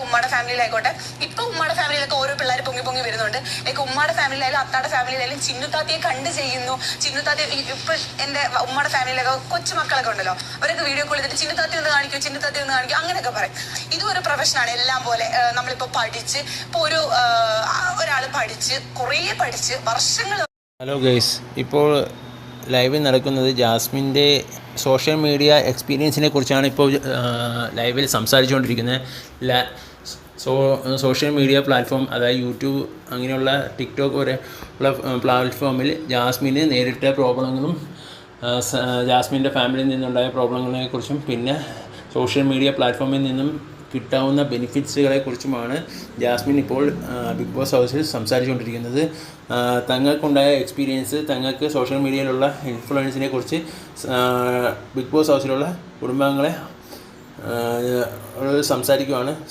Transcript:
ഉമ്മയുടെ ഫാമിലിയിലായിക്കോട്ടെ. ഇപ്പൊ ഉമ്മയുടെ ഫാമിലിയിലൊക്കെ ഓരോ പിള്ളേർ പൊങ്ങി വരുന്നുണ്ട്. ലൈക്ക് ഉമ്മയുടെ ഫാമിലിയിലായാലും അത്താടെ ഫാമിലിയിലായാലും ചിന്നുത്താത്തിയെ കണ്ട് ചെയ്യുന്നു. ചിന്നുത്താത്തി ഇപ്പൊ എന്റെ ഉമ്മയുടെ ഫാമിലിയിലൊക്കെ കൊച്ചു മക്കളൊക്കെ ഉണ്ടല്ലോ, അവരൊക്കെ വീഡിയോ കോൾ ചെയ്തിട്ട് ചിന്നുത്താത്തി ഒന്ന് കാണിക്കും, ചിന്നുത്താത്തി ഒന്ന് കാണിക്കും, അങ്ങനെയൊക്കെ പറയും. ഇതും ഒരു പ്രൊഫഷനാണ്. എല്ലാം പോലെ നമ്മളിപ്പോ പഠിച്ച് ഇപ്പൊ ഒരാൾ പഠിച്ച് കുറേ പഠിച്ച് വർഷങ്ങൾ. ഹലോ ഗൈസ്, ഇപ്പോൾ ലൈവിൽ നടക്കുന്നത് ജാസ്മിൻ്റെ സോഷ്യൽ മീഡിയ എക്സ്പീരിയൻസിനെ കുറിച്ചാണ്. ഇപ്പോൾ ലൈവിൽ സംസാരിച്ചുകൊണ്ടിരിക്കുന്നത്. സോഷ്യൽ മീഡിയ പ്ലാറ്റ്ഫോം, അതായത് യൂട്യൂബ് അങ്ങനെയുള്ള ടിക്ടോക്ക് വരെ ഉള്ള പ്ലാറ്റ്ഫോമിൽ ജാസ്മിന് നേരിട്ട പ്രോബ്ലങ്ങളും ജാസ്മിൻ്റെ ഫാമിലിയിൽ നിന്നുണ്ടായ പ്രോബ്ലങ്ങളെക്കുറിച്ചും പിന്നെ സോഷ്യൽ മീഡിയ പ്ലാറ്റ്ഫോമിൽ നിന്നും കിട്ടാവുന്ന ബെനിഫിറ്റ്സുകളെ കുറിച്ചുമാണ് ജാസ്മിൻ ഇപ്പോൾ ബിഗ് ബോസ് ഹൗസിൽ സംസാരിച്ചുകൊണ്ടിരിക്കുന്നത്. തങ്ങൾക്കുണ്ടായ എക്സ്പീരിയൻസ്, തങ്ങൾക്ക് സോഷ്യൽ മീഡിയയിലുള്ള ഇൻഫ്ലുവൻസിനെ കുറിച്ച് ബിഗ് ബോസ് ഹൗസിലുള്ള കുടുംബാംഗങ്ങളെ സംസാരിക്കുകയാണ്.